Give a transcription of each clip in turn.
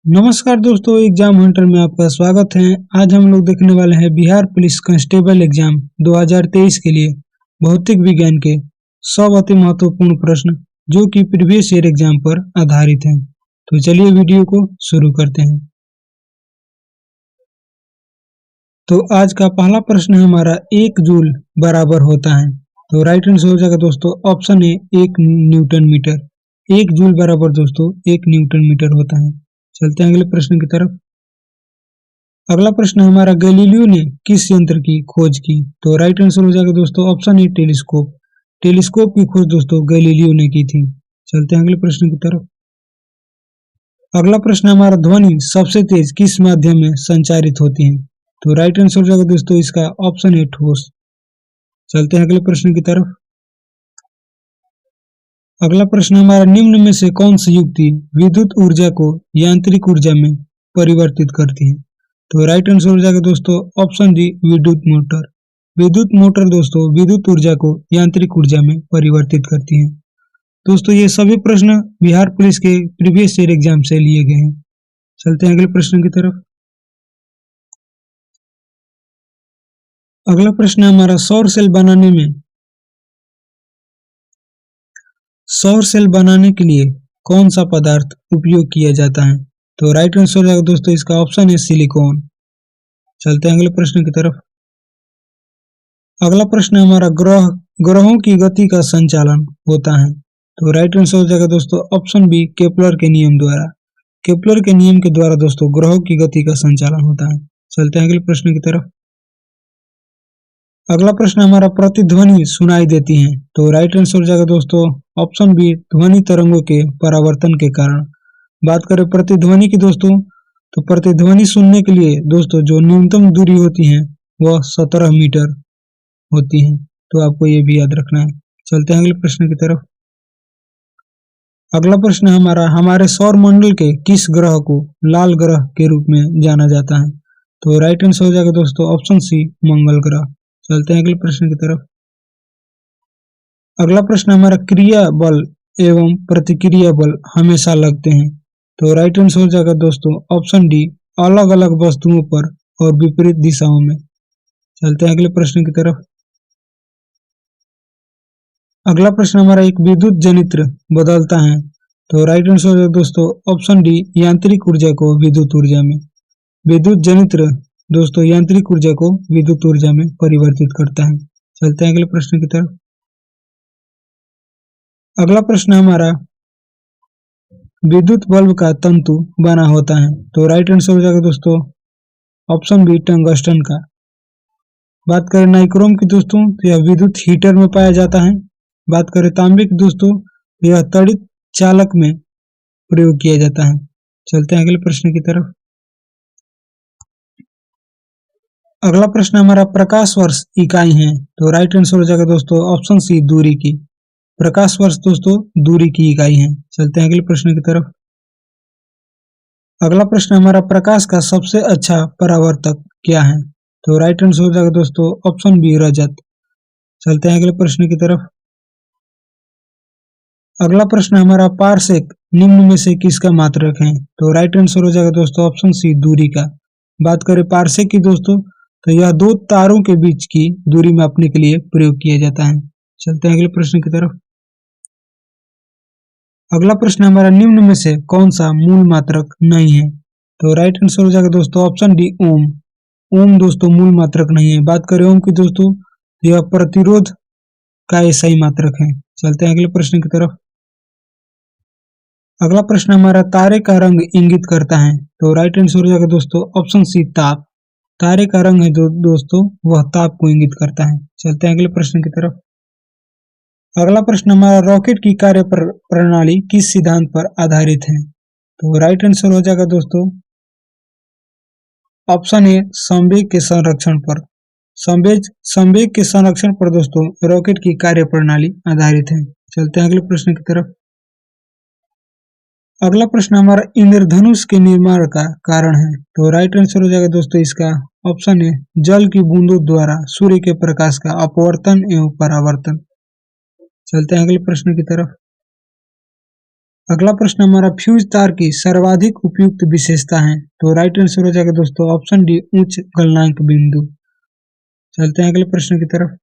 नमस्कार दोस्तों, exam Hunter में आपका स्वागत है। आज हम लोग देखने वाले हैं बिहार पुलिस कांस्टेबल एग्जाम 2023 के लिए भौतिक विज्ञान के 100 अति महत्वपूर्ण प्रश्न जो कि प्रीवियस ईयर एग्जाम पर आधारित हैं। तो चलिए वीडियो को शुरू करते हैं। तो आज का पहला प्रश्न है हमारा, 1 जूल बराबर होता है। तो राइट आंसर हो जाएगा दोस्तों option A 1 newton meter. 1 joule बराबर दोस्तों 1 न्यूटन मीटर होता है। चलते हैं अगले प्रश्न की तरफ। अगला प्रश्न हमारा, गैलीलियो ने किस यंत्र की खोज की? तो राइट आंसर हो जाएगा दोस्तों ऑप्शन ए टेलीस्कोप। टेलीस्कोप की खोज दोस्तों गैलीलियो ने की थी। चलते हैं अगले प्रश्न की तरफ। अगला प्रश्न हमारा, ध्वनि सबसे तेज किस माध्यम में संचारित होती है? तो राइट आंसर हो जाएगा दोस्तों इसका ऑप्शन ए ठोस। चलते हैं अगले प्रश्न की तरफ। अगला प्रश्न हमारा, निम्न में से कौन सी युक्ति विद्युत ऊर्जा को यांत्रिक ऊर्जा में परिवर्तित करती है? तो राइट आंसर हो जाएगा दोस्तों ऑप्शन डी विद्युत मोटर। विद्युत मोटर दोस्तों विद्युत ऊर्जा को यांत्रिक ऊर्जा में परिवर्तित करती है। दोस्तों ये सभी प्रश्न बिहार पुलिस के प्रीवियस ईयर एग्जाम से लिए गए हैं। चलते हैं अगले प्रश्न की तरफ। अगला प्रश्न हमारा, सौर सेल बनाने के लिए कौन सा पदार्थ उपयोग किया जाता है? तो राइट आंसर हो जाएगा दोस्तों इसका ऑप्शन है सिलिकॉन। चलते हैं अगले प्रश्न की तरफ। अगला प्रश्न हमारा, ग्रहों की गति का संचालन होता है। तो राइट आंसर हो जाएगा दोस्तों ऑप्शन बी केपलर के नियम द्वारा। केपलर के नियम के द्वारा दोस्तों ग्रहों की गति का संचालन होता है। चलते हैं अगले प्रश्न की तरफ। अगला प्रश्न हमारा, प्रतिध्वनि सुनाई देती है। तो राइट आंसर हो जाएगा दोस्तों ऑप्शन बी ध्वनि तरंगों के परावर्तन के कारण। बात करें प्रतिध्वनि की दोस्तों, तो प्रतिध्वनि सुनने के लिए दोस्तों जो न्यूनतम दूरी होती है वह 17 मीटर होती है। तो आपको ये भी याद रखना है। चलते हैं अगले प्रश्न की तरफ। अगला प्रश्न हमारा, हमारे सौर मंडल के किस ग्रह को लाल ग्रह के रूप में जाना जाता है? तो राइट आंसर हो जाएगा दोस्तों ऑप्शन सी मंगल ग्रह। चलते हैं अगले प्रश्न की तरफ। अगला प्रश्न हमारा, क्रिया बल एवं प्रतिक्रिया बल हमेशा लगते हैं। तो राइट आंसर हो जाएगा दोस्तों ऑप्शन डी अलग अलग वस्तुओं पर और विपरीत दिशाओं में। चलते हैं अगले प्रश्न की तरफ। अगला प्रश्न हमारा, एक विद्युत जनित्र बदलता है। तो राइट आंसर हो जाएगा दोस्तों ऑप्शन डी यांत्रिक ऊर्जा को विद्युत ऊर्जा में। विद्युत जनित्र दोस्तों यांत्रिक ऊर्जा को विद्युत ऊर्जा में परिवर्तित करता है। चलते हैं अगले प्रश्न की तरफ। अगला प्रश्न हमारा, विद्युत बल्ब का तंतु बना होता है। तो राइट आंसर हो जाएगा दोस्तों ऑप्शन बी टंगस्टन का। बात करें नाइक्रोम की दोस्तों, तो यह विद्युत हीटर में पाया जाता है। बात करें तांबे की दोस्तों, तो यह तड़ित चालक में प्रयोग किया जाता है। चलते हैं अगले प्रश्न की तरफ। अगला प्रश्न हमारा, प्रकाश वर्ष इकाई है। तो राइट आंसर हो जाएगा दोस्तों ऑप्शन सी दूरी की। प्रकाश वर्ष दोस्तों दूरी की इकाई है। चलते हैं अगले प्रश्न की तरफ। अगला प्रश्न हमारा, प्रकाश का सबसे अच्छा परावर्तक क्या है? तो राइट आंसर हो जाएगा दोस्तों ऑप्शन बी रजत। चलते हैं अगले प्रश्न की तरफ। अगला प्रश्न हमारा, पारसेक निम्न में से किसका मात्रक है? तो राइट आंसर हो जाएगा दोस्तों ऑप्शन सी दूरी का। बात करें पारसेक की दोस्तों, तो यह दो तारों के बीच की दूरी मापने के लिए प्रयोग किया जाता है। चलते हैं अगले प्रश्न की तरफ। अगला प्रश्न हमारा, निम्न में से कौन सा मूल मात्रक नहीं है? तो राइट आंसर हो जाएगा दोस्तों ऑप्शन डी ओम। ओम दोस्तों मूल मात्रक नहीं है। बात करें ओम की दोस्तों, तो यह प्रतिरोध का सही मात्रक है। चलते हैं अगले प्रश्न की तरफ। अगला प्रश्न हमारा, तारे का रंग इंगित करता है। तो राइट आंसर हो जाएगा दोस्तों ऑप्शन सी ताप। तारे का रंग है दोस्तों वह ताप को इंगित करता है। चलते हैं अगले प्रश्न की तरफ। अगला प्रश्न हमारा, रॉकेट की कार्य प्रणाली किस सिद्धांत पर आधारित है? तो राइट आंसर हो जाएगा दोस्तों ऑप्शन ए संवेग के संरक्षण पर। संवेग के संरक्षण पर दोस्तों रॉकेट की कार्य प्रणाली आधारित है। चलते हैं अगले प्रश्न की तरफ। अगला प्रश्न हमारा, इंद्रधनुष के निर्माण का कारण है। तो राइट आंसर हो जाएगा दोस्तों इसका ऑप्शन है जल की बूंदों द्वारा सूर्य के प्रकाश का अपवर्तन एवं परावर्तन। चलते हैं अगले प्रश्न की तरफ। अगला प्रश्न हमारा फ्यूज तार की सर्वाधिक उपयुक्त विशेषता है। तो राइट आंसर हो जाएगा दोस्तों ऑप्शन डी उच्च गलनांक बिंदु। चलते हैं अगले प्रश्न की तरफ।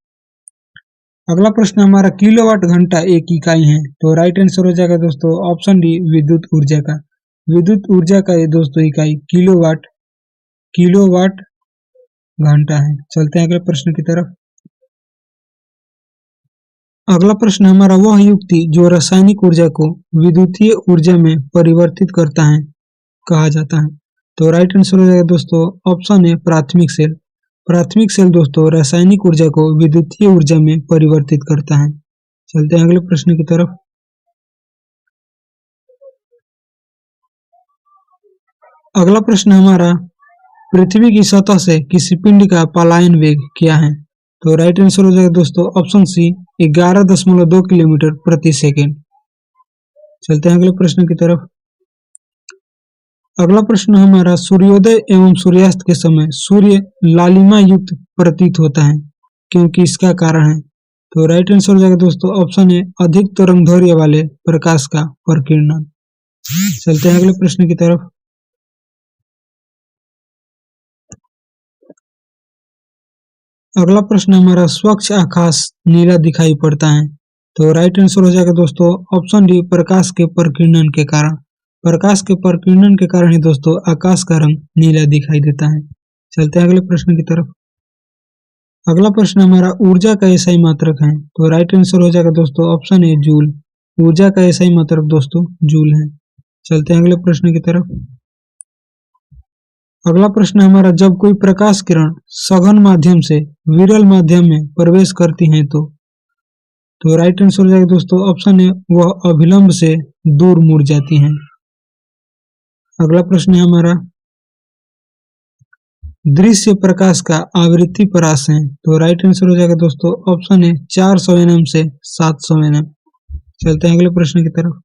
अगला प्रश्न हमारा किलोवाट घंटा एक इकाई है। तो राइट आंसर हो जाएगा दोस्तों ऑप्शन डी विद्युत ऊर्जा का। विद्युत ऊर्जा का ये दोस्तों इकाई किलोवाट किलोवाट घंटा है। चलते हैं अगले प्रश्न की तरफ। अगला प्रश्न हमारा वह युक्ति जो रासायनिक ऊर्जा को विद्युतीय ऊर्जा में परिवर्तित करता है कहा जाता है। तो राइट आंसर हो जाएगा दोस्तों ऑप्शन है प्राथमिक सेल। प्राथमिक सेल दोस्तों रासायनिक ऊर्जा को विद्युतीय ऊर्जा में परिवर्तित करता है। चलते हैं अगले प्रश्न की तरफ। अगला प्रश्न हमारा पृथ्वी की सतह से किसी पिंड का पलायन वेग क्या है। तो राइट आंसर हो जाएगा दोस्तों ऑप्शन सी 11.2 किलोमीटर प्रति सेकेंड। चलते हैं अगले प्रश्न की तरफ। अगला प्रश्न हमारा सूर्योदय एवं सूर्यास्त के समय सूर्य लालिमा युक्त प्रतीत होता है क्योंकि इसका कारण है। तो राइट आंसर हो जाएगा दोस्तों ऑप्शन है अधिक तरंगदैर्घ्य वाले प्रकाश का प्रकीर्णन। चलते हैं अगले प्रश्न की तरफ। अगला प्रश्न हमारा स्वच्छ आकाश नीला दिखाई पड़ता है। तो राइट आंसर हो जाएगा दोस्तों ऑप्शन डी प्रकाश के प्रकीर्णन के कारण। प्रकाश के प्रकीर्णन के कारण ही दोस्तों आकाश का रंग नीला दिखाई देता है। चलते हैं अगले प्रश्न की तरफ। अगला प्रश्न हमारा ऊर्जा का एसआई मात्रक है। तो राइट आंसर हो जाएगा दोस्तों ऑप्शन ए जूल। ऊर्जा का एसआई मात्रक दोस्तों जूल है। चलते हैं अगले प्रश्न की तरफ। अगला प्रश्न हमारा जब कोई प्रकाश किरण सघन माध्यम से विरल माध्यम में प्रवेश करती है तो राइट आंसर हो जाएगा दोस्तों ऑप्शन है वह अभिलंब से दूर मुड़ जाती हैं। अगला प्रश्न है हमारा दृश्य प्रकाश का आवृत्ति परास है। तो राइट आंसर हो जाएगा दोस्तों ऑप्शन है 400 nm से 700 nm। चलते हैं अगले प्रश्न की तरफ।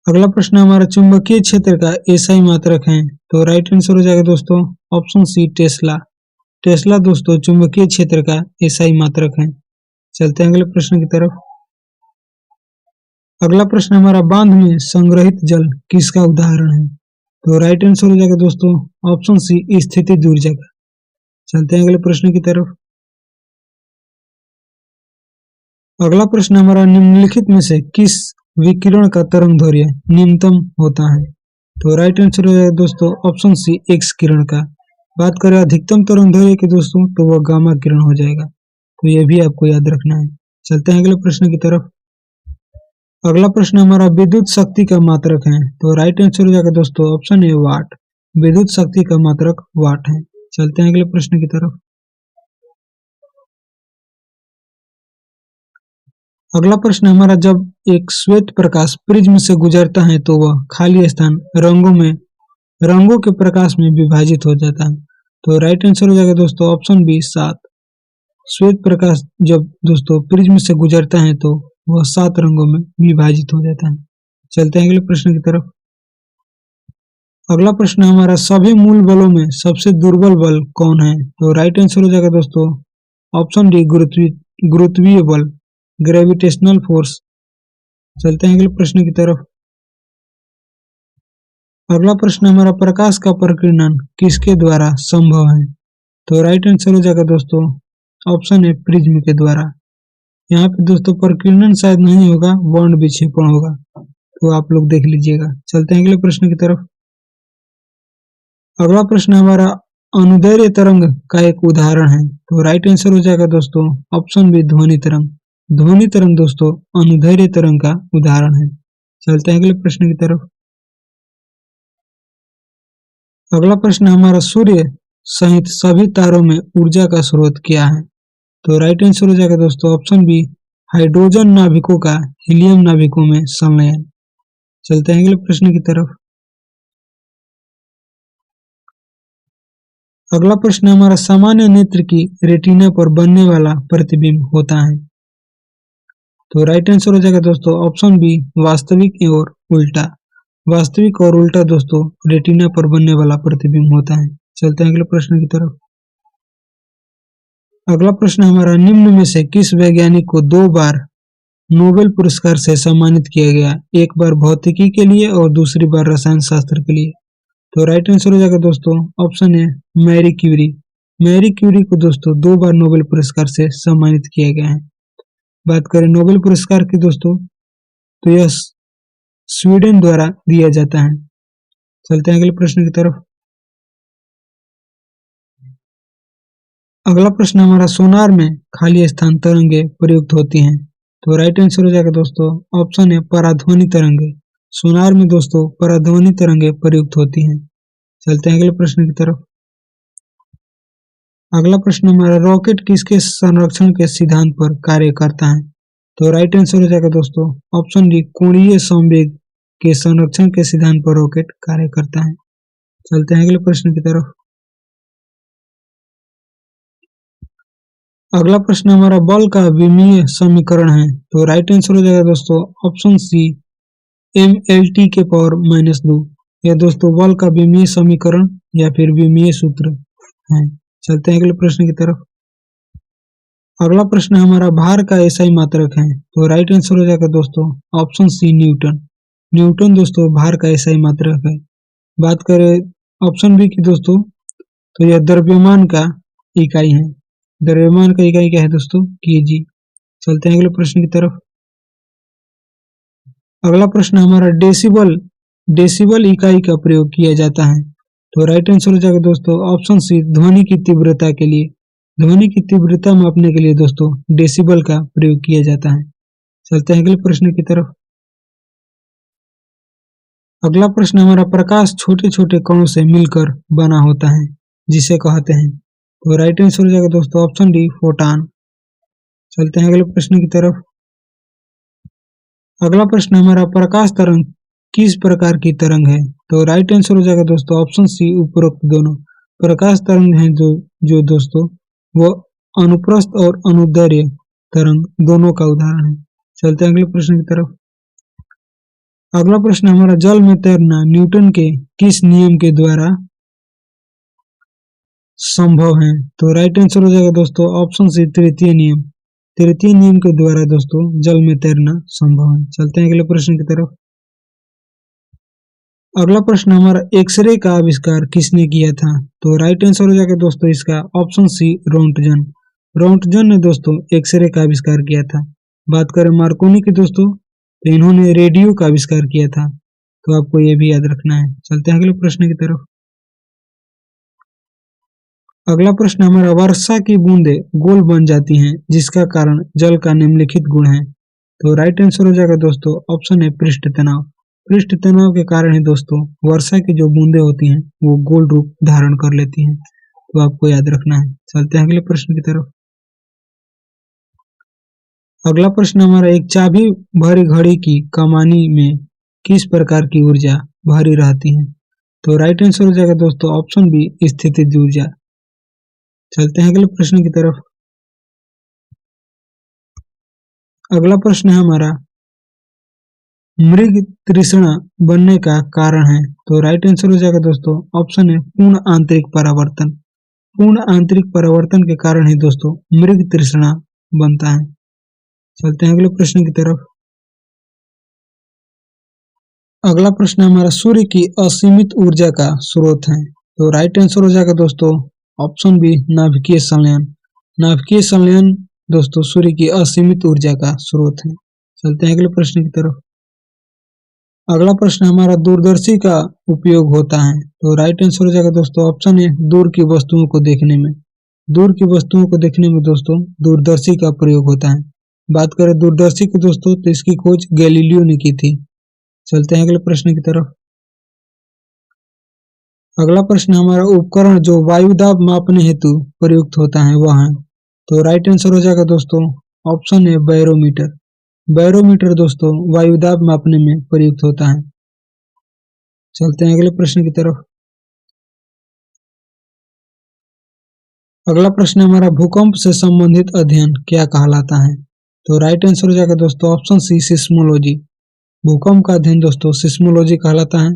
अगला प्रश्न हमारा चुंबकीय क्षेत्र का एसआई मात्रक है। तो राइट आंसर हो जाएगा दोस्तों ऑप्शन सी टेस्ला। टेस्ला दोस्तों चुंबकीय क्षेत्र का एसआई मात्रक है। चलते हैं अगले प्रश्न की तरफ। अगला प्रश्न हमारा बांध में संग्रहित जल किसका उदाहरण है। तो राइट आंसर हो जाएगा दोस्तों ऑप्शन सी स्थितिज ऊर्जा का। चलते हैं अगले प्रश्न की तरफ। अगला प्रश्न हमारा निम्नलिखित में से किस विकिरण का तरंगदैर्घ्य न्यूनतम होता है। तो राइट आंसर हो जाएगा दोस्तों ऑप्शन सी एक्स किरण का। बात करें अधिकतम तरंगदैर्घ्य की दोस्तों तो वह गामा किरण हो जाएगा। तो यह भी आपको याद रखना है। चलते हैं अगले प्रश्न की तरफ। अगला प्रश्न हमारा विद्युत शक्ति का मात्रक है। तो राइट आंसर हो जाएगा दोस्तों ऑप्शन ए वाट। विद्युत शक्ति का मात्रक वाट है। चलते हैं अगले प्रश्न की तरफ। अगला प्रश्न हमारा जब एक श्वेत प्रकाश प्रिज्म से गुजरता है तो वह खाली स्थान रंगों के प्रकाश में विभाजित हो जाता है। तो राइट आंसर हो जाएगा दोस्तों ऑप्शन बी 7। श्वेत प्रकाश जब दोस्तों प्रिज्म से गुजरता है तो वह 7 रंगों में विभाजित हो जाता है। चलते हैं अगले प्रश्न की तरफ। अगला प्रश्न हमारा सभी मूल बलों में सबसे दुर्बल बल कौन है। तो राइट आंसर हो जाएगा दोस्तों ऑप्शन डी गुरुत्वीय बल, ग्रेविटेशनल फोर्स। चलते हैं अगले प्रश्न की तरफ। अगला प्रश्न हमारा प्रकाश का प्रकीर्णन किसके द्वारा संभव है। तो राइट आंसर हो जाएगा दोस्तों ऑप्शन है प्रिज्म के द्वारा। यहाँ पे दोस्तों प्रकीर्णन शायद नहीं होगा, वर्ण विक्षेपण होगा, तो आप लोग देख लीजिएगा। चलते हैं अगले प्रश्न की तरफ। अगला प्रश्न हमारा अनुदैर्घ्य तरंग का एक उदाहरण है। तो राइट आंसर हो जाएगा दोस्तों ऑप्शन बी ध्वनि तरंग। ध्वनि तरंग दोस्तों अनुदैर्घ्य तरंग का उदाहरण है। चलते हैं अगले प्रश्न की तरफ। अगला प्रश्न हमारा सूर्य सहित सभी तारों में ऊर्जा का स्रोत क्या है। तो राइट आंसर हो जाएगा दोस्तों ऑप्शन बी हाइड्रोजन नाभिकों का हीलियम नाभिकों में संलयन। चलते हैं अगले प्रश्न की तरफ। अगला प्रश्न हमारा सामान्य नेत्र की रेटिना पर बनने वाला प्रतिबिंब होता है। तो राइट आंसर हो जाएगा दोस्तों ऑप्शन बी वास्तविक और उल्टा। वास्तविक और उल्टा दोस्तों रेटिना पर बनने वाला प्रतिबिंब होता है। चलते हैं अगले प्रश्न की तरफ। अगला प्रश्न हमारा निम्न में से किस वैज्ञानिक को 2 बार नोबेल पुरस्कार से सम्मानित किया गया? एक बार भौतिकी के लिए और दूसरी बार रसायन शास्त्र के लिए। तो राइट आंसर हो जाएगा दोस्तों ऑप्शन है मैरी क्यूरी। मैरी क्यूरी को दोस्तों 2 बार नोबेल पुरस्कार से सम्मानित किया गया है। बात करें नोबेल पुरस्कार की दोस्तों, तो यह स्वीडन द्वारा दिया जाता है। चलते हैं अगले प्रश्न की तरफ। अगला प्रश्न हमारा सोनार में खाली स्थान तरंगे प्रयुक्त होती हैं? तो राइट आंसर हो जाएगा दोस्तों ऑप्शन है पराध्वनि तरंगे। सोनार में दोस्तों पराध्वनि तरंगे प्रयुक्त होती हैं। चलते हैं अगले प्रश्न की तरफ। अगला प्रश्न हमारा रॉकेट किसके संरक्षण के सिद्धांत पर कार्य करता है? तो राइट आंसर हो जाएगा दोस्तों ऑप्शन डी कोणीय संवेग के संरक्षण के सिद्धांत पर रॉकेट कार्य करता है। चलते हैं अगले प्रश्न की तरफ। अगला प्रश्न हमारा बल का विमीय समीकरण है? तो राइट आंसर हो जाएगा दोस्तों ऑप्शन सी mlt के पावर -2। यह दोस्तों बल का विमीय समीकरण या फिर विमीय सूत्र है। चलते हैं अगले प्रश्न की तरफ। अगला प्रश्न हमारा भार का एसआई मात्रक है? तो राइट आंसर हो जाएगा दोस्तों ऑप्शन सी न्यूटन। न्यूटन दोस्तों भार का एसआई मात्रक है। बात करें ऑप्शन बी की दोस्तों, तो यह द्रव्यमान का इकाई है। द्रव्यमान का इकाई क्या है दोस्तों? केजी। चलते हैं अगले प्रश्न की तरफ। अगला प्रश्न हमारा डेसिबल डेसिबल इकाई का प्रयोग किया जाता है? तो राइट आंसर हो जाएगा दोस्तों ऑप्शन सी ध्वनि की तीव्रता के लिए। ध्वनि की तीव्रता मापने के लिए दोस्तों डेसिबल का प्रयोग किया जाता है। चलते हैं अगले प्रश्न की तरफ। अगला प्रश्न हमारा प्रकाश छोटे छोटे कणों से मिलकर बना होता है, जिसे कहते हैं? तो राइट आंसर हो जाएगा दोस्तों ऑप्शन डी फोटान। चलते हैं अगले प्रश्न की तरफ। अगला प्रश्न हमारा प्रकाश तरंग किस प्रकार की तरंग है? तो राइट आंसर हो जाएगा दोस्तों ऑप्शन सी उपरोक्त दोनों। प्रकाश तरंग है जो जो दोस्तों वो अनुप्रस्थ और अनुदैर्घ्य तरंग दोनों का उदाहरण है। चलते हैं अगले प्रश्न की तरफ। अगला प्रश्न हमारा जल में तैरना न्यूटन के किस नियम के द्वारा संभव है? तो राइट आंसर हो जाएगा दोस्तों ऑप्शन सी तृतीय नियम। तृतीय नियम के द्वारा दोस्तों जल में तैरना संभव है। चलते हैं अगले प्रश्न की तरफ। अगला प्रश्न हमारा एक्सरे का आविष्कार किसने किया था? तो राइट आंसर हो जाएगा दोस्तों इसका ऑप्शन सी रोंटगन। रोंटगन ने दोस्तों एक्सरे का आविष्कार किया था। बात करें मार्कोनी की दोस्तों, तो इन्होंने रेडियो का आविष्कार किया था। तो आपको ये भी याद रखना है। चलते हैं अगले प्रश्न की तरफ। अगला प्रश्न हमारा वर्षा की बूंदे गोल बन जाती हैं जिसका कारण जल का निम्नलिखित गुण है? तो राइट आंसर हो जाएगा दोस्तों ऑप्शन है पृष्ठ तनाव। पृष्ठ तनाव के कारण ही दोस्तों वर्षा की जो बूंदे होती हैं वो गोल रूप धारण कर लेती हैं। तो आपको याद रखना है। चलते हैं अगले प्रश्न की तरफ। अगला प्रश्न हमारा एक चाबी भरी घड़ी की कमानी में किस प्रकार की ऊर्जा भरी रहती है? तो राइट आंसर हो जाएगा दोस्तों ऑप्शन बी स्थितिज ऊर्जा। चलते हैं अगले प्रश्न की तरफ। अगला प्रश्न है हमारा मृग तृष्णा बनने का कारण है? तो राइट आंसर हो जाएगा दोस्तों ऑप्शन है पूर्ण आंतरिक परावर्तन। पूर्ण आंतरिक परावर्तन के कारण ही दोस्तों मृग तृष्णा बनता है। चलते हैं अगले प्रश्न की तरफ। अगला प्रश्न हमारा सूर्य की असीमित ऊर्जा का स्रोत है? तो राइट आंसर हो जाएगा दोस्तों ऑप्शन बी नाभिकीय संलयन। नाभिकीय संलयन दोस्तों सूर्य की असीमित ऊर्जा का स्रोत है। चलते हैं अगले प्रश्न की तरफ। अगला प्रश्न हमारा दूरदर्शी का उपयोग होता है? तो राइट आंसर हो जाएगा दोस्तों ऑप्शन ए दूर की वस्तुओं को देखने में। दूर की वस्तुओं को देखने में दोस्तों दूरदर्शी का प्रयोग होता है। बात करें दूरदर्शी की दोस्तों, तो इसकी खोज गैलीलियो ने की थी। चलते हैं अगले प्रश्न की तरफ। अगला प्रश्न हमारा उपकरण जो वायु दाब मापने हेतु प्रयुक्त होता है वह है? तो राइट आंसर हो जाएगा दोस्तों ऑप्शन है बैरोमीटर। बैरोमीटर दोस्तों वायु दाब मापने में प्रयुक्त होता है। चलते हैं अगले प्रश्न की तरफ। अगला प्रश्न हमारा भूकंप से संबंधित अध्ययन क्या कहलाता है? तो राइट आंसर हो जाएगा दोस्तों ऑप्शन सी सिस्मोलॉजी। भूकंप का अध्ययन दोस्तों सिस्मोलॉजी कहलाता है।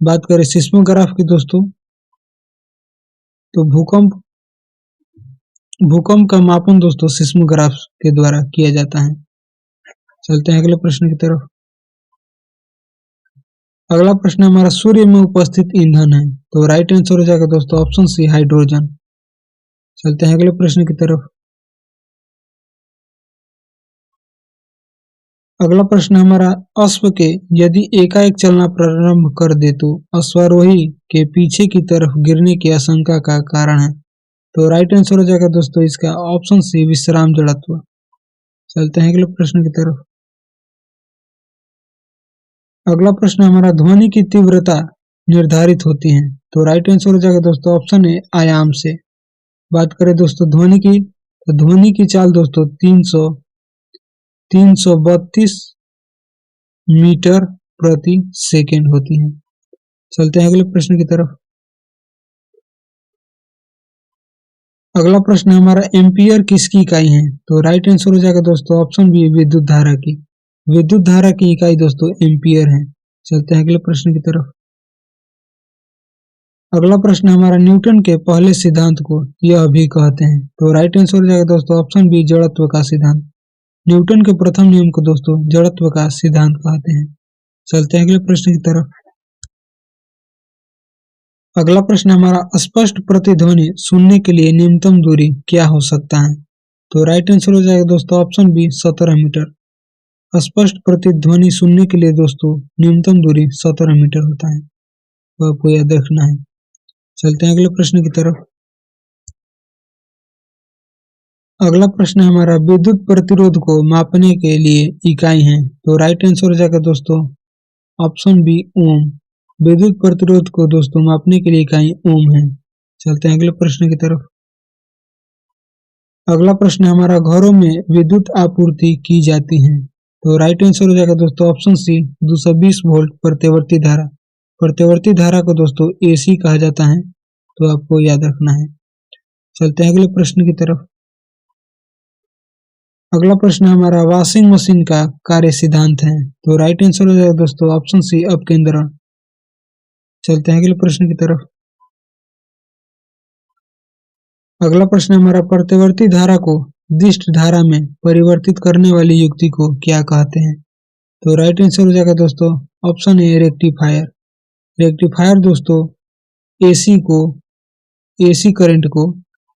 बात करें सिस्मोग्राफ की दोस्तों, तो भूकंप भूकंप का मापन दोस्तों सिस्मोग्राफ के द्वारा किया जाता है। चलते हैं अगले प्रश्न की तरफ। अगला प्रश्न हमारा सूर्य में उपस्थित ईंधन है, तो राइट आंसर हो जाएगा दोस्तों ऑप्शन सी हाइड्रोजन। चलते हैं अगले प्रश्न की तरफ। अगला प्रश्न हमारा अश्व के यदि एकाएक चलना प्रारंभ कर दे तो अश्वारोही के पीछे की तरफ गिरने की आशंका का कारण है, तो राइट आंसर हो जाएगा दोस्तों इसका ऑप्शन सी विश्राम जड़त्व। चलते हैं अगले प्रश्न की तरफ। अगला प्रश्न हमारा ध्वनि की तीव्रता निर्धारित होती है, तो राइट आंसर हो जाएगा दोस्तों ऑप्शन ए आयाम से। बात करें दोस्तों ध्वनि की, तो ध्वनि की चाल दोस्तों 332 मीटर प्रति सेकेंड होती है। चलते हैं अगले प्रश्न की तरफ। अगला प्रश्न हमारा एम्पियर किसकी इकाई है, तो राइट आंसर हो जाएगा दोस्तों ऑप्शन बी विद्युत धारा की। विद्युत धारा की इकाई दोस्तों एम्पियर है। चलते हैं अगले प्रश्न की तरफ। अगला प्रश्न हमारा न्यूटन के पहले सिद्धांत को यह भी कहते हैं, तो राइट आंसर हो जाएगा दोस्तों ऑप्शन बी जड़त्व का सिद्धांत। न्यूटन के प्रथम नियम को दोस्तों जड़त्व का सिद्धांत कहते हैं। चलते हैं अगले प्रश्न की तरफ। अगला प्रश्न हमारा स्पष्ट प्रतिध्वनि सुनने के लिए न्यूनतम दूरी क्या हो सकता है, तो राइट आंसर हो जाएगा दोस्तों ऑप्शन बी 17 मीटर। स्पष्ट प्रतिध्वनि सुनने के लिए दोस्तों न्यूनतम दूरी 17 मीटर होता है, तो आपको याद रखना है। चलते हैं अगले प्रश्न की तरफ। अगला प्रश्न हमारा विद्युत प्रतिरोध को मापने के लिए इकाई है, तो राइट आंसर हो जाएगा दोस्तों ऑप्शन बी ओम। विद्युत प्रतिरोध को दोस्तों मापने के लिए इकाई ओम है। चलते हैं अगले प्रश्न की तरफ। अगला प्रश्न हमारा घरों में विद्युत आपूर्ति की जाती है, तो राइट आंसर हो जाएगा दोस्तों ऑप्शन सी 220 वोल्ट प्रतिवर्ती धारा। प्रतिवर्ती धारा को दोस्तों एसी कहा जाता है, तो आपको याद रखना है। चलते हैं अगले प्रश्न की तरफ। अगला प्रश्न हमारा वॉशिंग मशीन का कार्य सिद्धांत है, तो राइट आंसर हो जाएगा दोस्तों ऑप्शन सी अपकेंद्रण। चलते हैं अगले प्रश्न की तरफ। अगला प्रश्न हमारा प्रतिवर्ती धारा को दिष्ट धारा में परिवर्तित करने वाली युक्ति को क्या कहते हैं, तो राइट आंसर हो जाएगा दोस्तों ऑप्शन ए रेक्टिफायर। रेक्टिफायर दोस्तों एसी करंट को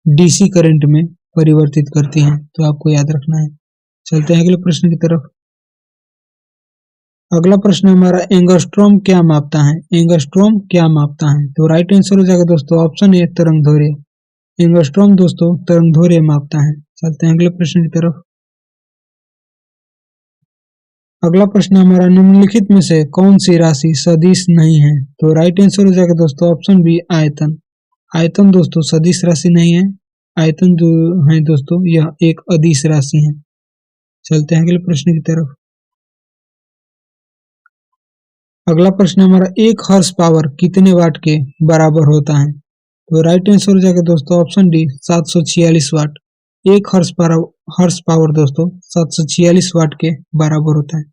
डीसी करंट में परिवर्तित करती हैं, तो आपको याद रखना है। चलते हैं अगले प्रश्न की तरफ। अगला प्रश्न हमारा एंगस्ट्रॉम क्या मापता है, एंगस्ट्रॉम क्या मापता है, तो राइट आंसर हो जाएगा दोस्तों ऑप्शन ए तरंग दैर्ध्य। एंगस्ट्रॉम दोस्तों तरंग दैर्ध्य मापता है। चलते हैं अगले प्रश्न की तरफ। अगला प्रश्न हमारा निम्नलिखित में से कौन सी राशि सदिश नहीं है, तो राइट आंसर हो जाएगा दोस्तों ऑप्शन बी आयतन। आयतन दोस्तों सदिश राशि नहीं है। आयतन जो है दोस्तों यह एक अदिश राशि है। चलते हैं अगले प्रश्न की तरफ। अगला प्रश्न हमारा 1 हॉर्स पावर कितने वाट के बराबर होता है, तो राइट आंसर हो जाएगा दोस्तों ऑप्शन डी 746 वाट। 1 हॉर्स पावर दोस्तों 746 वाट के बराबर होता है।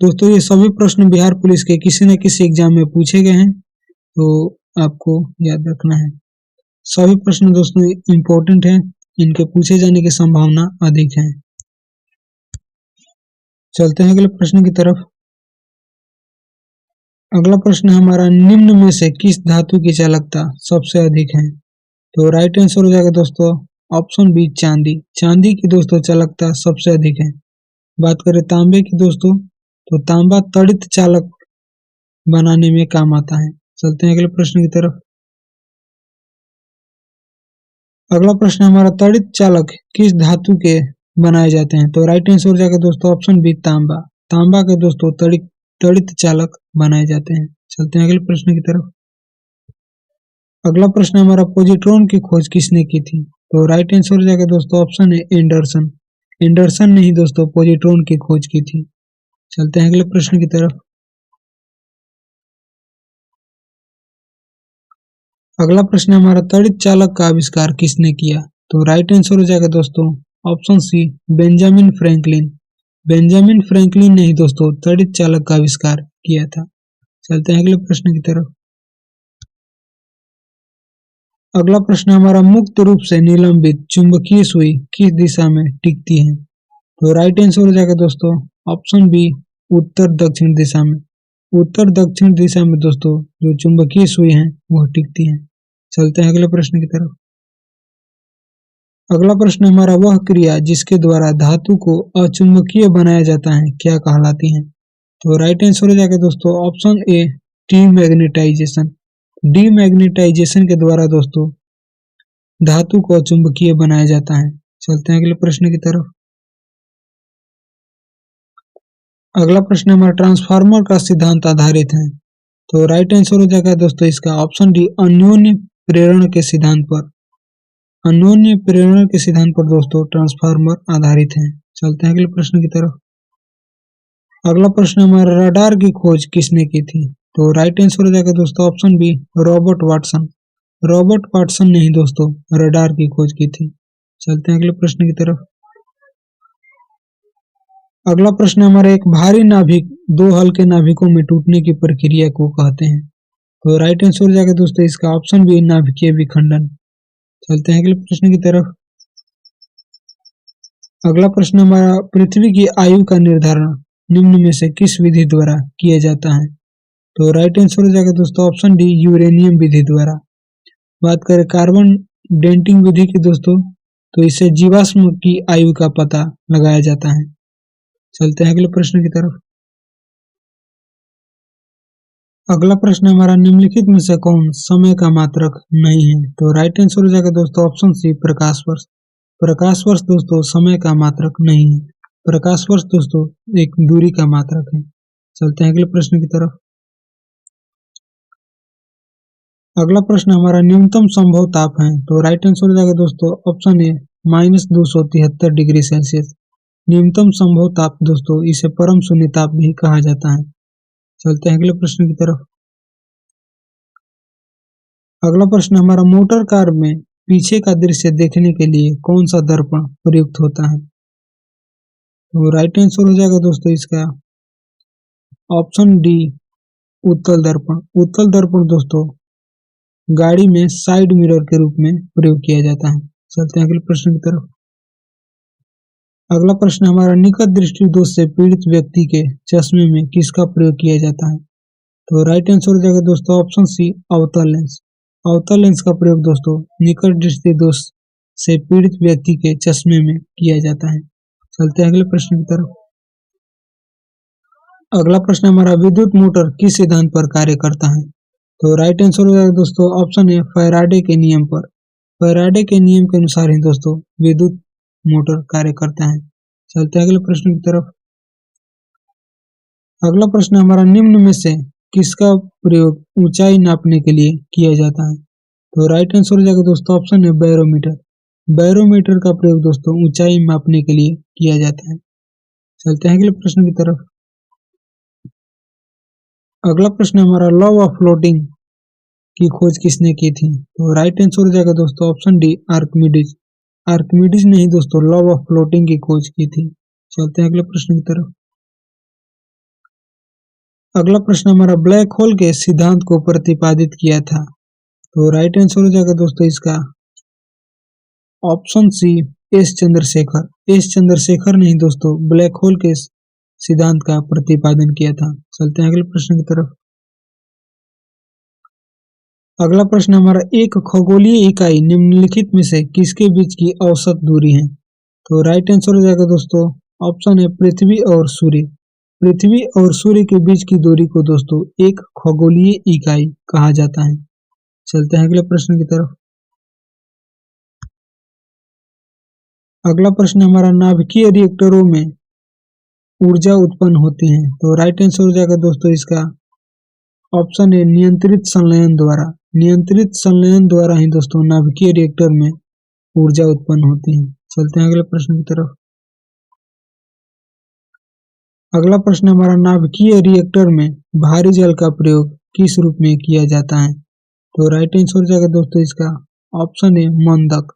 दोस्तों ये सभी प्रश्न बिहार पुलिस के किसी न किसी एग्जाम में पूछे गए हैं, तो आपको याद रखना है। सभी प्रश्न दोस्तों इम्पोर्टेंट हैं, इनके पूछे जाने की संभावना अधिक है। चलते हैं अगले प्रश्न की तरफ। अगला प्रश्न हमारा निम्न में से किस धातु की चालकता सबसे अधिक है, तो राइट आंसर हो जाएगा दोस्तों ऑप्शन बी चांदी। चांदी की दोस्तों चालकता सबसे अधिक है। बात करें तांबे की दोस्तों, तो तांबा तड़ित चालक बनाने में काम आता है। चलते हैं अगले प्रश्न की तरफ। अगला प्रश्न हमारा तड़ित चालक किस धातु के बनाए जाते हैं, तो राइट आंसर हो जाएगा दोस्तों ऑप्शन बी तांबा। तांबा के दोस्तों तड़ित चालक बनाए जाते हैं। चलते हैं अगले प्रश्न की तरफ। अगला प्रश्न हमारा पॉजिट्रॉन की खोज किसने की थी, तो राइट आंसर हो जाएगा दोस्तों ऑप्शन है एंडरसन। एंडरसन ने ही दोस्तों पॉजिट्रॉन की खोज की थी। चलते हैं अगले प्रश्न की तरफ। अगला प्रश्न हमारा तड़ित चालक का आविष्कार किसने किया, तो राइट आंसर हो जाएगा दोस्तों option C Benjamin Franklin. Benjamin Franklin ने ही दोस्तों तड़ित चालक का आविष्कार किया था। चलते हैं अगले प्रश्न की तरफ। अगला प्रश्न हमारा मुक्त रूप से निलंबित चुंबकीय सुई किस दिशा में टिकती है, तो राइट आंसर हो जाएगा दोस्तों ऑप्शन बी उत्तर दक्षिण दिशा में। उत्तर दक्षिण दिशा में दोस्तों जो चुंबकीय सुई हैं वह टिकती हैं। चलते हैं अगले प्रश्न की तरफ। अगला प्रश्न हमारा, वह क्रिया जिसके द्वारा धातु को अचुंबकीय बनाया जाता है क्या कहलाती है? तो राइट आंसर हो जाएगा दोस्तों ऑप्शन ए डीमैग्नेटाइजेशन। डीमैग्नेटाइजेशन के द्वारा दोस्तों धातु को अचुंबकीय बनाया जाता है। चलते हैं अगले प्रश्न की तरफ। अगला प्रश्न हमारा, ट्रांसफार्मर का सिद्धांत आधारित है। तो राइट आंसर हो जाएगा दोस्तों इसका ऑप्शन डी अन्योन्य प्रेरण के सिद्धांत पर। अन्योन्य प्रेरण के सिद्धांत पर दोस्तों ट्रांसफार्मर आधारित है। चलते हैं अगले प्रश्न की तरफ। अगला प्रश्न हमारा, रडार की खोज किसने की थी? तो राइट आंसर हो जाएगा दोस्तों option B Robert Watson. Robert Watson ने ही दोस्तों रडार की खोज की थी। चलते हैं अगले प्रश्न की तरफ। अगला प्रश्न हमारा, एक भारी नाभिक दो हल्के नाभिकों में टूटने की प्रक्रिया को कहते हैं। तो राइट आंसर हो जाएगा दोस्तों इसका ऑप्शन बी नाभिकीय विखंडन। चलते हैं अगले प्रश्न की तरफ। अगला प्रश्न हमारा, पृथ्वी की आयु का निर्धारण निम्न में से किस विधि द्वारा किया जाता है? तो राइट आंसर हो जाएगा दोस्तों ऑप्शन डी यूरेनियम विधि द्वारा। बात करें कार्बन डेंटिंग विधि की दोस्तों, तो इससे जीवाश्म की आयु का पता लगाया जाता है। चलते हैं अगले प्रश्न की तरफ। अगला प्रश्न हमारा, निम्नलिखित में से कौन समय का मात्रक नहीं है? तो राइट आंसर हो जाएगा दोस्तों ऑप्शन सी प्रकाश वर्ष। प्रकाश वर्ष दोस्तों समय का मात्रक नहीं है। प्रकाश वर्ष दोस्तों एक दूरी का मात्रक है। चलते हैं अगले प्रश्न की तरफ। अगला प्रश्न हमारा, न्यूनतम संभव ताप है। तो राइट आंसर हो जाएगा दोस्तों ऑप्शन ए -273 डिग्री सेल्सियस। न्यूनतम संभव ताप दोस्तों इसे परम शून्य ताप भी कहा जाता है। चलते हैं अगले प्रश्न की तरफ। अगला प्रश्न हमारा, मोटर कार में पीछे का दृश्य देखने के लिए कौन सा दर्पण प्रयुक्त होता है? तो राइट आंसर हो जाएगा दोस्तों इसका ऑप्शन डी उत्तल दर्पण। उत्तल दर्पण दोस्तों गाड़ी में साइड मिरर के रूप में प्रयोग किया जाता है। चलते हैं अगले प्रश्न की तरफ। अगला प्रश्न हमारा, निकट दृष्टि दोष से पीड़ित व्यक्ति के चश्मे में किसका प्रयोग किया जाता है? तो राइट आंसर हो जाएगा दोस्तों ऑप्शन सी अवतल लेंस। अवतल लेंस का प्रयोग दोस्तों निकट दृष्टि दोष से पीड़ित व्यक्ति के चश्मे में किया जाता है। चलते हैं अगले प्रश्न की तरफ। अगला प्रश्न हमारा, विद्युत मोटर किस सिद्धांत पर कार्य करता है? तो राइट आंसर हो जाएगा दोस्तों ऑप्शन ए फैराडे के नियम पर। फैराडे के नियम के अनुसार ही दोस्तों विद्युत मोटर कार्य करता है। चलते हैं अगले प्रश्न की तरफ। अगला प्रश्न हमारा, निम्न में से किसका प्रयोग ऊंचाई नापने के लिए किया जाता है? तो राइट आंसर हो जाएगा दोस्तों ऑप्शन है बैरोमीटर। बैरोमीटर का प्रयोग दोस्तों ऊंचाई मापने के लिए किया जाता है। चलते हैं अगले प्रश्न की तरफ। अगला प्रश्न हमारा, लॉ ऑफ फ्लोटिंग की खोज किसने की थी? तो राइट आंसर हो जाएगा दोस्तों ऑप्शन डी आर्किमिडीज। आर्किमिडीज ने ही दोस्तों लॉ ऑफ फ्लोटिंग की खोज की थी। चलते हैं अगले प्रश्न की तरफ। अगला प्रश्न हमारा, ब्लैक होल के सिद्धांत को प्रतिपादित किया था। तो राइट आंसर हो जाएगा दोस्तों इसका option C S Chandrasekhar. S Chandrasekhar ने ही दोस्तों ब्लैक होल के सिद्धांत का प्रतिपादन किया था। चलते हैं अगले प्रश्न की तरफ। अगला प्रश्न हमारा, एक खगोलीय इकाई निम्नलिखित में से किसके बीच की औसत दूरी है? तो राइट आंसर हो जाएगा दोस्तों ऑप्शन है पृथ्वी और सूर्य। पृथ्वी और सूर्य के बीच की दूरी को दोस्तों एक खगोलीय इकाई कहा जाता है। चलते हैं अगले प्रश्न की तरफ। अगला प्रश्न हमारा, नाभिकीय रिएक्टरों में ऊर्जा उत्पन्न होती है। तो राइट आंसर हो जाएगा दोस्तों इसका ऑप्शन है नियंत्रित संलयन द्वारा। नियंत्रित संलयन द्वारा ही दोस्तों नाभिकीय रिएक्टर में ऊर्जा उत्पन्न होती है। चलते हैं अगले प्रश्न की तरफ। अगला प्रश्न हमारा, नाभिकीय रिएक्टर में भारी जल का प्रयोग किस रूप में किया जाता है? तो राइट आंसर हो जाएगा दोस्तों इसका ऑप्शन है मंदक।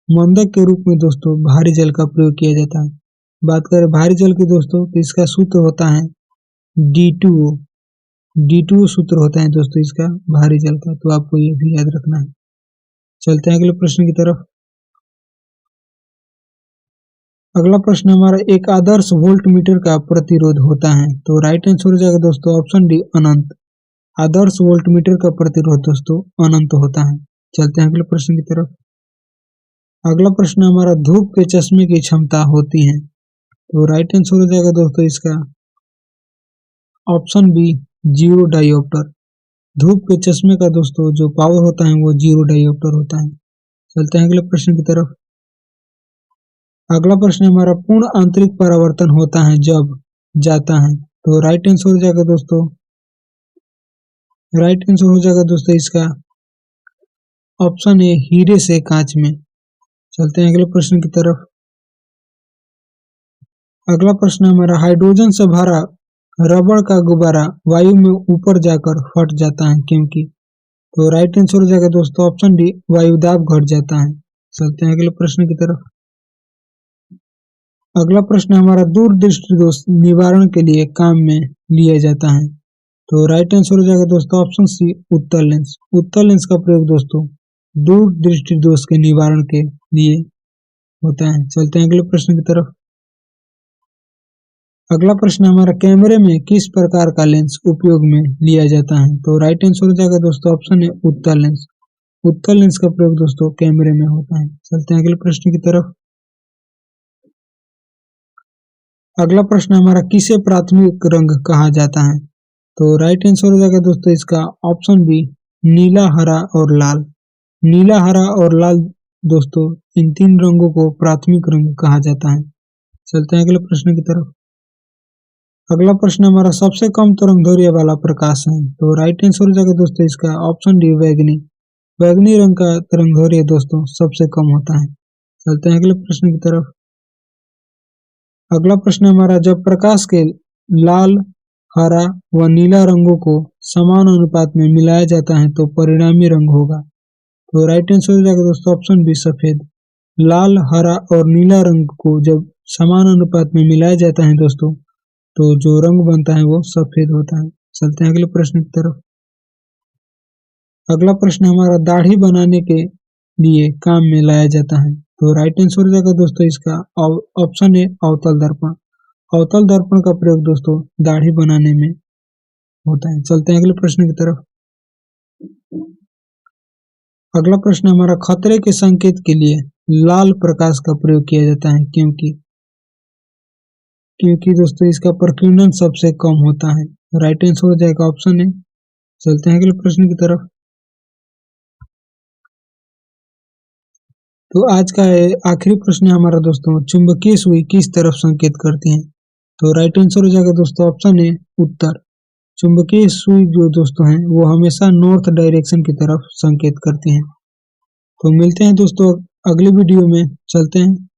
मंदक के रूप में दोस्तों भारी जल का प्रयोग किया जाता है। बात करें भारी जल की दोस्तों तो इसका सूत्र होता है D2O। D2O सूत्र होता है दोस्तों इसका भारी जल का, तो आपको ये भी याद रखना है। चलते हैं अगले प्रश्न की तरफ। अगला प्रश्न हमारा एक आदर्श वोल्ट मीटर का प्रतिरोध होता है। तो राइट आंसर हो जाएगा दोस्तों ऑप्शन डी अनंत। आदर्श वोल्ट मीटर का प्रतिरोध दोस्तों अनंत होता है। चलते हैं अगले प्रश्न की तरफ। अगला प्रश्न हमारा धूप के चश्मे की क्षमता होती है। तो राइट आंसर हो जाएगा दोस्तों इसका ऑप्शन बी 0 डायोप्टर। धूप के चश्मे का दोस्तों जो पावर होता है वो 0 डायोप्टर होता है। चलते हैं अगले प्रश्न की तरफ। अगला प्रश्न हमारा पूर्ण आंतरिक परावर्तन होता है जब जाता है। तो राइट आंसर हो जाएगा दोस्तों इसका ऑप्शन ए हीरे से कांच में। चलते हैं अगले प्रश्न की तरफ। अगला प्रश्न हमारा हाइड्रोजन से भरा रबड़ का गुब्बारा वायु में ऊपर जाकर फट जाता है क्योंकि। तो राइट आंसर हो जाएगा दोस्तों ऑप्शन डी वायुदाब घट जाता है। चलते हैं अगले प्रश्न की तरफ। अगला प्रश्न हमारा दूरदृष्टि दोष निवारण के लिए काम में लिया जाता है। तो राइट आंसर हो जाएगा दोस्तों ऑप्शन सी उत्तल लेंस। उत्तल लेंस का प्रयोग दोस्तों दूर दृष्टि दोष के निवारण के लिए होता है। चलते हैं अगले प्रश्न की तरफ। अगला प्रश्न हमारा कैमरे में किस प्रकार का लेंस उपयोग में लिया जाता है। तो राइट आंसर हो जाएगा दोस्तों ऑप्शन है उत्तल लेंस। उत्तल लेंस का प्रयोग दोस्तों कैमरे में होता है। चलते हैं अगले प्रश्न की तरफ। अगला प्रश्न हमारा किसे प्राथमिक रंग कहा जाता है। तो राइट आंसर हो जाएगा दोस्तों इसका ऑप्शन बी नीला, हरा और लाल। नीला, हरा और लाल दोस्तों इन तीन रंगों को प्राथमिक रंग कहा जाता है। चलते हैं अगले प्रश्न की तरफ। अगला प्रश्न हमारा सबसे कम तरंगदैर्घ्य वाला प्रकाश है। तो राइट आंसर हो जाएगा दोस्तों इसका ऑप्शन डी बैगनी। बैगनी रंग का तरंगदैर्घ्य दोस्तों सबसे कम होता है। चलते हैं अगले प्रश्न की तरफ। अगला प्रश्न हमारा जब प्रकाश के लाल, हरा व नीला रंगों को समान अनुपात में मिलाया जाता है तो परिणामी रंग होगा। तो राइट आंसर हो जाएगा दोस्तों ऑप्शन बी सफेद। लाल, हरा और नीला रंग को जब समान अनुपात में मिलाया जाता है दोस्तों तो जो रंग बनता है वो सफेद होता है। चलते हैं अगले प्रश्न की तरफ। अगला प्रश्न हमारा दाढ़ी बनाने के लिए काम में लाया जाता है। तो राइट आंसर हो जाएगा दोस्तों इसका ऑप्शन ए अवतल दर्पण। अवतल दर्पण का प्रयोग दोस्तों दाढ़ी बनाने में होता है। चलते हैं अगले प्रश्न की तरफ। अगला प्रश्न हमारा खतरे के संकेत के लिए लाल प्रकाश का प्रयोग किया जाता है क्योंकि दोस्तों इसका प्रकीर्णन सबसे कम होता है। राइट आंसर हो जाएगा ऑप्शन है। चलते हैं अगले प्रश्न की तरफ। तो आज का आखिरी प्रश्न है हमारा दोस्तों चुंबकीय सुई किस तरफ संकेत करती है। तो राइट आंसर हो जाएगा दोस्तों ऑप्शन है उत्तर। चुंबकीय सुई जो दोस्तों हैं वो हमेशा नॉर्थ डायरेक्शन की तरफ संकेत करती हैं। तो मिलते हैं दोस्तों अगले वीडियो में। चलते हैं।